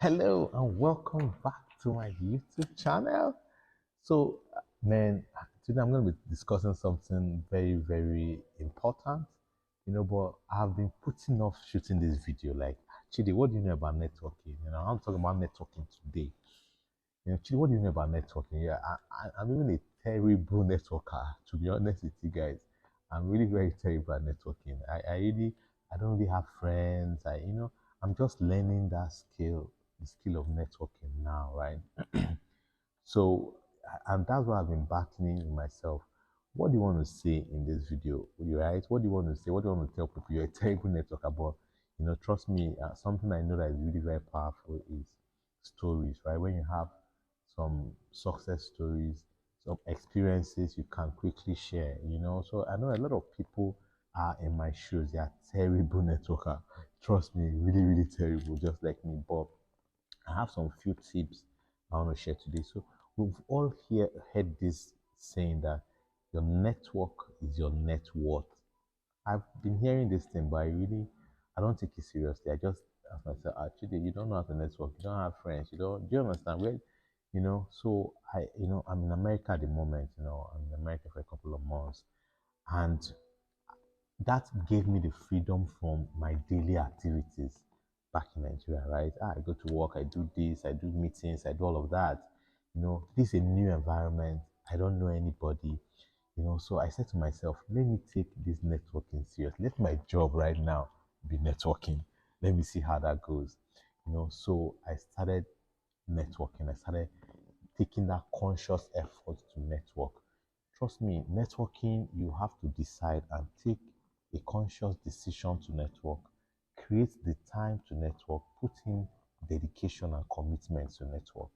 Hello and welcome back to my YouTube channel. Today I'm going to be discussing something very, very important. But I've been putting off shooting this video. Like, Chidi, what do you know about networking? I'm talking about networking today. Chidi, what do you know about networking? Yeah, I'm even a terrible networker, to be honest with you guys. I'm really very terrible at networking. I don't really have friends. I'm just learning that skill, the skill of networking now, right? So, and that's what I've been battling with myself. What do you want to say in this video? You right? What do you want to say? What do you want to tell people? You're a terrible networker, but trust me. Something I know that is really very powerful is stories, right? When you have some success stories, some experiences you can quickly share. So I know a lot of people are in my shoes. They are terrible networker. Trust me, really, really terrible, just like me. But I have some few tips I want to share today. So we've all heard this saying that your network is your net worth. I've been hearing this thing, but I don't take it seriously. I just ask myself, actually, you don't know how to network. You don't have friends. You don't. Do you understand? So I'm in America at the moment. I'm in America for a couple of months, and that gave me the freedom from my daily activities back in Nigeria, right? I go to work, I do this, I do meetings, I do all of that. This is a new environment. I don't know anybody, so I said to myself, let me take this networking seriously. Let my job right now be networking. Let me see how that goes. So I started networking. I started taking that conscious effort to network. Trust me, networking, you have to decide and take a conscious decision to network. Create the time to network. Put in dedication and commitment to network.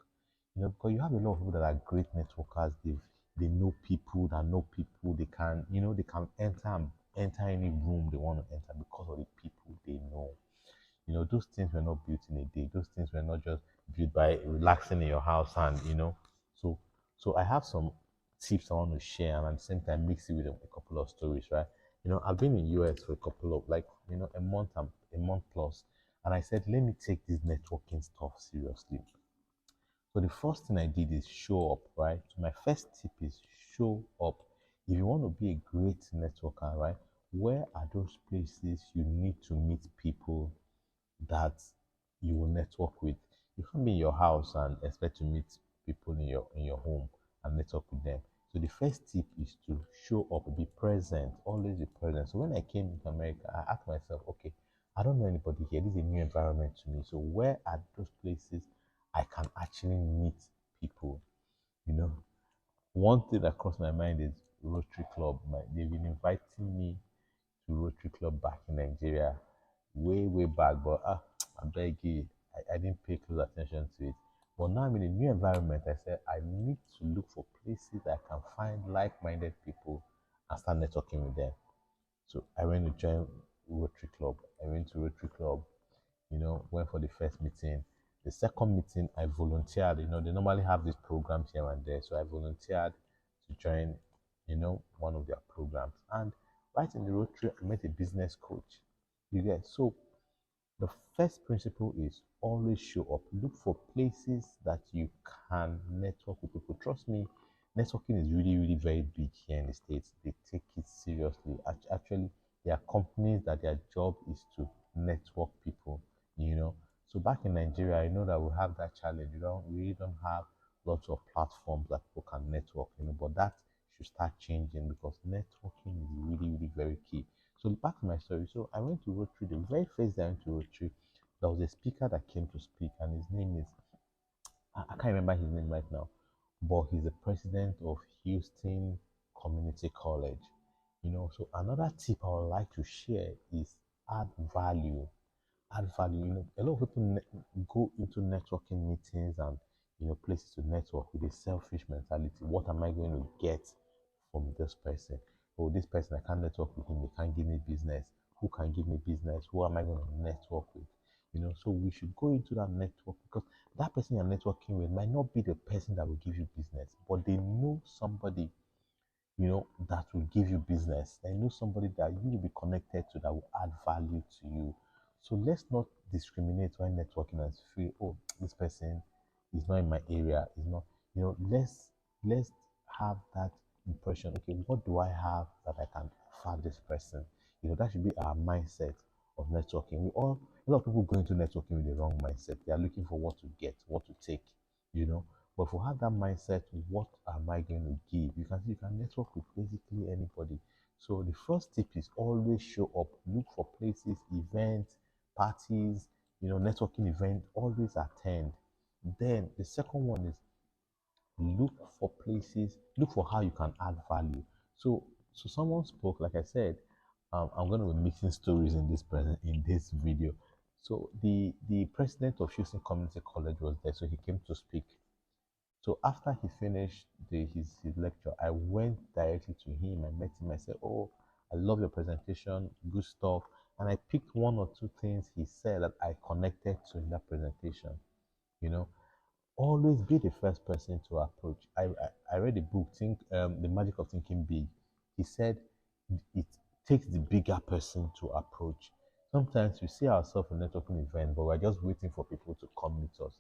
Because you have a lot of people that are great networkers. They know people that know people. They can enter any room they want to enter because of the people they know. Those things were not built in a day. Those things were not just built by relaxing in your house and So, so I have some tips I want to share, and at the same time mix it with a couple of stories, right? I've been in US for a couple of a month and a month plus, and I said, let me take this networking stuff seriously. So the first thing I did is show up, right? So my first tip is show up. If you want to be a great networker, right? Where are those places you need to meet people that you will network with? You can't be in your house and expect to meet people in your home and network with them. So the first tip is to show up, be present, always be present. So when I came to America, I asked myself, okay, I don't know anybody here. This is a new environment to me. So where are those places I can actually meet people? You know, One thing that crossed my mind is Rotary Club. They've been inviting me to Rotary Club back in Nigeria, way, way back, but I beg you, I didn't pay close attention to it. But now I'm in a new environment. I said I need to look for places that I can find like-minded people and start networking with them. So I went to join Rotary Club. I went to Rotary Club, went for the first meeting. The second meeting, I volunteered. They normally have these programs here and there. So I volunteered to join, one of their programs. And right in the Rotary, I met a business coach. You get so the first principle is always show up. Look for places that you can network with people. Trust me, networking is really, really very big here in the States. They take it seriously. Actually, there are companies that their job is to network people, you know. So back in Nigeria, I know that we have that challenge. We really don't have lots of platforms that people can network, but that should start changing because networking is really, really very key. So back to my story. So I went to Rotary. The very first day I went to Rotary, there was a speaker that came to speak, and his name is I can't remember his name right now, but he's the president of Houston Community College. So another tip I would like to share is add value. Add value. A lot of people go into networking meetings and places to network with a selfish mentality. What am I going to get from this person? Oh, this person, I can't network with him. They can't give me business. Who can give me business? Who am I going to network with? So we should go into that network because that person you're networking with might not be the person that will give you business, but they know somebody, that will give you business. They know somebody that you will be connected to that will add value to you. So let's not discriminate when networking and feel, oh, this person is not in my area, is not, let's have that impression. Okay, what do I have that I can offer this person? That should be our mindset of networking. A lot of people go into networking with the wrong mindset. They are looking for what to get, what to take, you know. But if we have that mindset, what am I going to give? You can see you can network with basically anybody. So the first tip is always show up. Look for places, events, parties, networking event. Always attend. Then the second one is look for places, look for how you can add value. So someone spoke, like I said, I'm going to be mixing stories in this video. So the president of Houston Community College was there, so he came to speak. So after he finished his lecture, I went directly to him. I met him. I said, "Oh, I love your presentation, good stuff." And I picked one or two things he said that I connected to in that presentation. You know, always be the first person to approach. I read a book, The Magic of Thinking Big. He said it takes the bigger person to approach. Sometimes we see ourselves in a networking event, but we're just waiting for people to come meet us.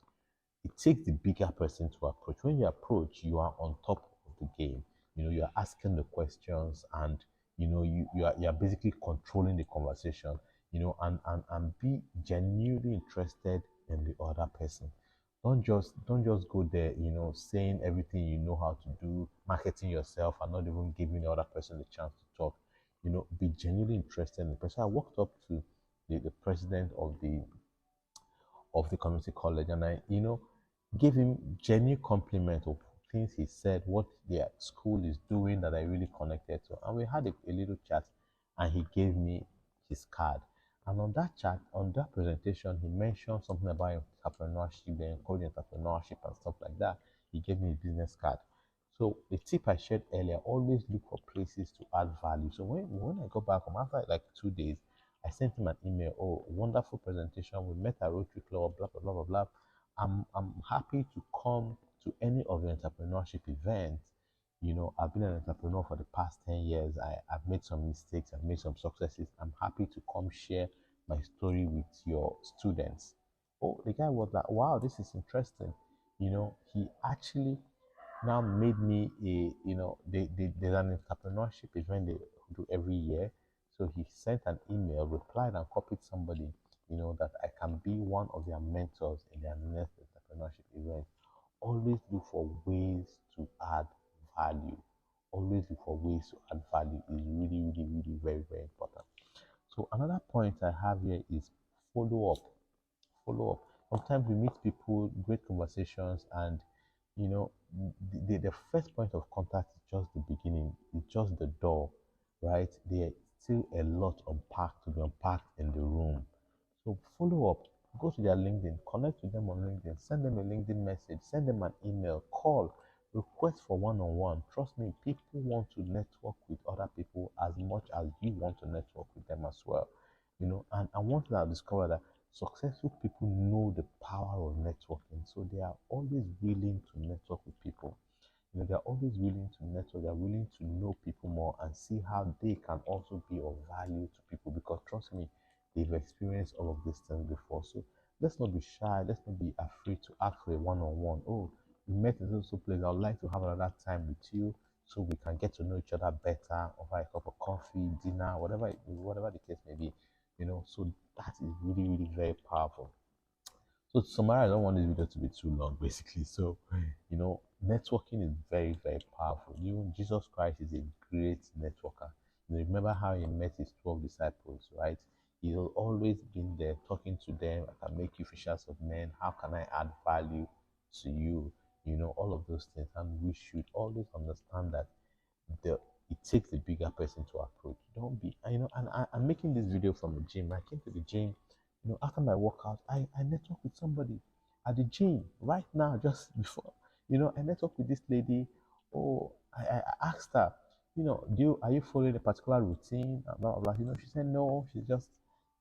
It takes the bigger person to approach. When you approach, you are on top of the game. You are asking the questions, and you are basically controlling the conversation. And be genuinely interested in the other person. Don't just go there, saying everything you know how to do, marketing yourself, and not even giving the other person the chance to talk. Be genuinely interested in the person. I walked up to the president of the community college, and I gave him genuine compliment of things he said, what their school is doing that I really connected to, and we had a little chat, and he gave me his card. And on that chat, on that presentation, he mentioned something about entrepreneurship, they encourage entrepreneurship and stuff like that. He gave me a business card. So the tip I shared earlier, always look for places to add value. So when I go back home after like 2 days, I sent him an email. Oh, wonderful presentation. We met at Rotary Club, blah blah blah blah blah. I'm happy to come to any of your entrepreneurship events. I've been an entrepreneur for the past 10 years. I've made some mistakes, I've made some successes. I'm happy to come share my story with your students. Oh, the guy was like, wow, this is interesting. He actually now made me there's an entrepreneurship event they do every year. So he sent an email, replied, and copied somebody, that I can be one of their mentors in their next entrepreneurship event. Always look for ways to add value. Always look for ways to add value is really, really, really very, very important. So another point I have here is follow up. Follow up. Sometimes we meet people, great conversations, and the first point of contact is just the beginning, it's just the door, right? There's still a lot unpacked to be unpacked in the room. So follow up, go to their LinkedIn, connect with them on LinkedIn, send them a LinkedIn message, send them an email, call, request for one-on-one. Trust me, people want to network with other people as much as you want to network with them as well. And one thing I've discovered that successful people know the power of networking, so they are always willing to network with people. They're always willing to network, they're willing to know people more and see how they can also be of value to people, because trust me, they've experienced all of these things before. So let's not be shy, let's not be afraid to ask for a one-on-one. Oh, we met in so place, I would like to have another time with you so we can get to know each other better over a cup of coffee, dinner, whatever the case may be. So that is really, really very powerful. So to summarize, I don't want this video to be too long, basically. So, networking is very, very powerful. Even Jesus Christ is a great networker. Remember how he met his 12 disciples, right? He's always been there talking to them. I can make you fishers of men. How can I add value to you? All of those things. And we should always understand that the it takes the bigger person to approach. Don't be, and I'm making this video from the gym. I came to the gym, after my workout, I network with somebody at the gym right now, just before, I network with this lady. Oh, I asked her, are you following a particular routine? And blah, blah, blah. She said no, she just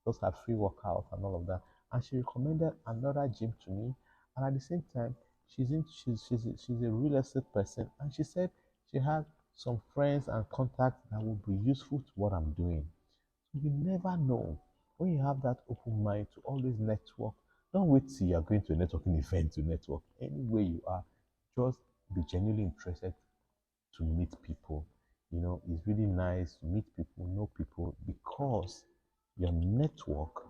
does her free workout and all of that. And she recommended another gym to me. And at the same time, she's a real estate person. And she said she had some friends and contacts that would be useful to what I'm doing. So you never know. When you have that open mind to always network, Don't wait till you are going to a networking event to network. Anywhere you are, just be genuinely interested to meet people. It's really nice to meet people, know people, because your network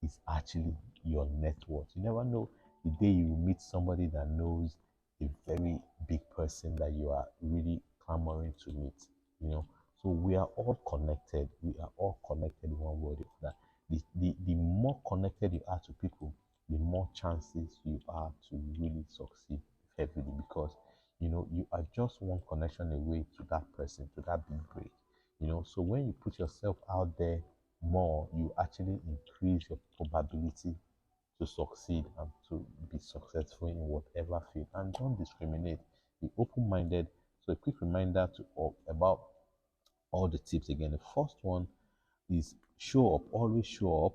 is actually your net worth. You never know the day you will meet somebody that knows a very big person that you are really clamoring to meet. You know, so we are all connected. We are all connected in one way or the other. The more connected you are to people, the more chances you are to really succeed heavily, because you are just one connection away to that person, to that big break. So when you put yourself out there more, you actually increase your probability to succeed and to be successful in whatever field. And don't discriminate. Be open-minded. So a quick reminder about all the tips again. The first one is show up. Always show up.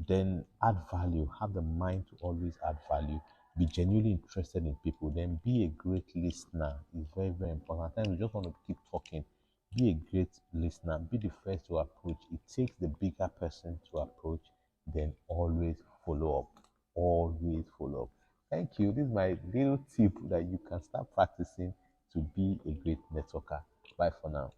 Then add value. Have the mind to always add value. Be genuinely interested in people. Then be a great listener. It's very, very important. At times we just want to keep talking. Be a great listener. Be the first to approach. It takes the bigger person to approach. Then always follow up. Always follow up. Thank you. This is my little tip that you can start practicing to be a great networker. Bye for now.